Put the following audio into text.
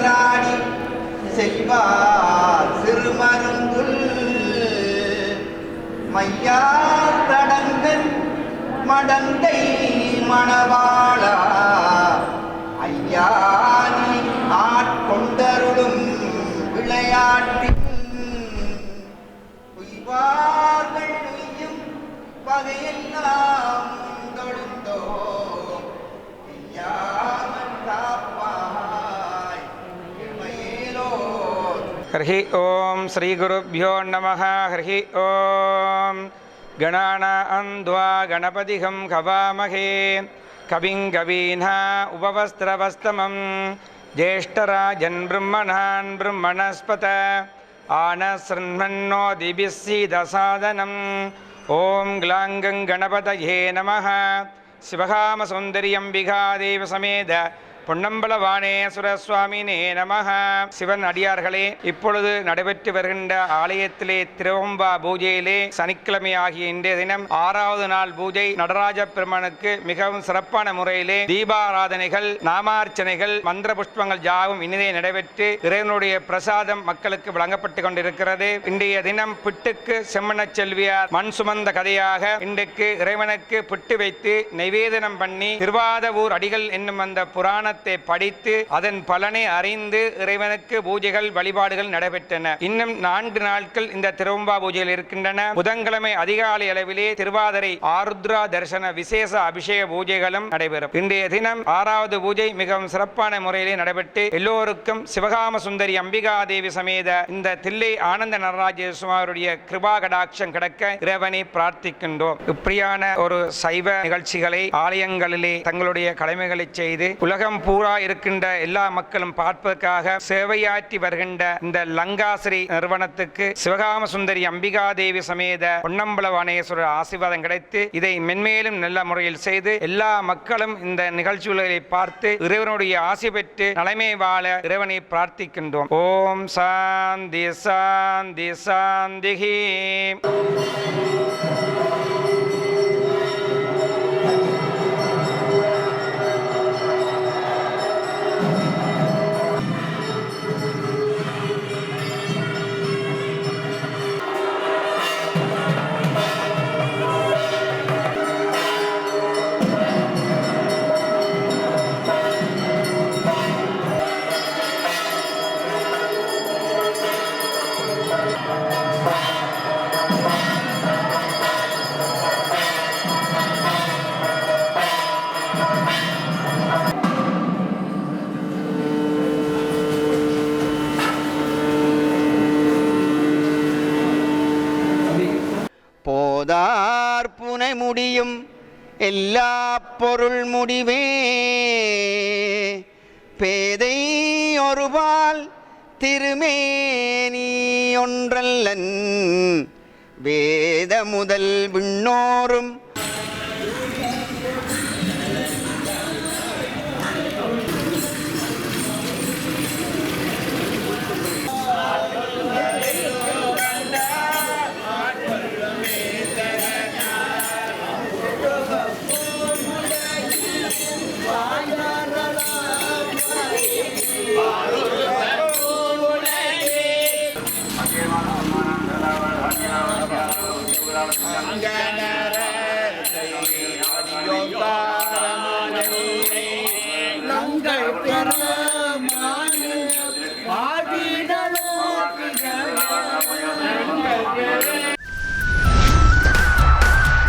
மயிலாடி செல்வார் சிறுமருங்குல் மையார் தடங்கன் மடந்தை மணவாளா ஐயானி ஆட்கொண்டருளும் விளையாட்டின் உய்வார்கள் உய்யும் வகையெல்லாம் தொழுந்தோ ஐயாமன் காப்பாய் இமையேலோ. ஹரி ஓம் ஸ்ரீ குருப்யோ நமः. ஹரி ஓம் கணானாம் த்வா கணபதிகம் கவாமஹே கவிங் கவீனா உபவஸ்திரவஸ்தமம் ஜேஷ்டராஜன் பிரம்மணான் பிரம்மணஸ்பத ஆனஸ்ரன்மன்னோதிபிஸ்ஸீதசாதனம். ஓம் க்ளாங்கங் கணபதயே நமः. சிவகாமசுந்தரியம்பிகாதேவ சமேத பொன்னம்பலவாணேஸ்வர சுவாமினே நமः. சிவன் அடியார்களே, இப்பொழுது நடைபெற்று வருகின்ற ஆலயத்திலே திருவம்பா பூஜையிலே சனிக்கிழமை ஆகிய இன்றைய தினம் 6வது நாள் பூஜை நடராஜ பெருமானுக்கு மிகவும் சிறப்பான முறையிலே தீபாராதனைகள், நாமார்ச்சனைகள், மந்திர புஷ்பங்கள் யாவும் இனிதே நடைபெற்று இறைவனுடைய பிரசாதம் மக்களுக்கு வழங்கப்பட்டு கொண்டிருக்கிறது. இன்றைய தினம் பிட்டுக்கு செம்மணச் செல்வியார் மண் சுமந்த கதையாக இன்றைக்கு இறைவனுக்கு பிட்டு வைத்து நைவேதனம் பண்ணி திருவாதவூர் அடிகள் என்னும் அந்த புராண படித்து அதன் பலனை அறிந்து இறைவனுக்கு பூஜைகள் வழிபாடுகள் நடைபெற்றன. இன்னும் 4 நாட்கள் இந்த திருவம்பா பூஜைகள் இருக்கின்றன. புதன்கிழமை அதிகாலை அளவிலே திருவாதிரை ஆருத்ரா தரிசன விசேஷ அபிஷேக பூஜைகளும் நடைபெறும். இன்றைய தினம் 6வது பூஜை மிகவும் சிறப்பான முறையிலே நடைபெற்று எல்லோருக்கும் சிவகாம சுந்தரி அம்பிகாதேவி சமேத இந்த தில்லை ஆனந்த நடராஜேஸ்வரருடைய கிருபா கடாட்சம் கிடைக்க இறைவனை பிரார்த்திக்கின்றோம். இப்படியான ஒரு சைவ நிகழ்ச்சிகளை ஆலயங்களிலே தங்களுடைய கடமைகளை செய்து உலகம் பூரா இருக்கின்ற எல்லா மக்களும் பார்ப்பதற்காக சேவையாற்றி வருகின்ற இந்த லங்காசிரி நிறுவனத்துக்கு சிவகாம சுந்தரி அம்பிகாதேவி சமேத பொன்னம்பலவாணேஸ்வரர் ஆசீர்வாதம் கிடைத்து இதை மென்மேலும் நல்ல முறையில் செய்து எல்லா மக்களும் இந்த நிகழ்ச்சிகளை பார்த்து இறைவனுடைய ஆசி பெற்று நலமே வாழ இறைவனை பிரார்த்திக்கின்றோம். ஓம் சாந்தி சாந்தி சாந்திஹி. போதார் புனை முடியும் எல்லா பொருள் முடிவே பேதை ஒருபால் திருமேனி ஒன்றல்லன் வேத முதல் விண்ணோரும் நங்கள்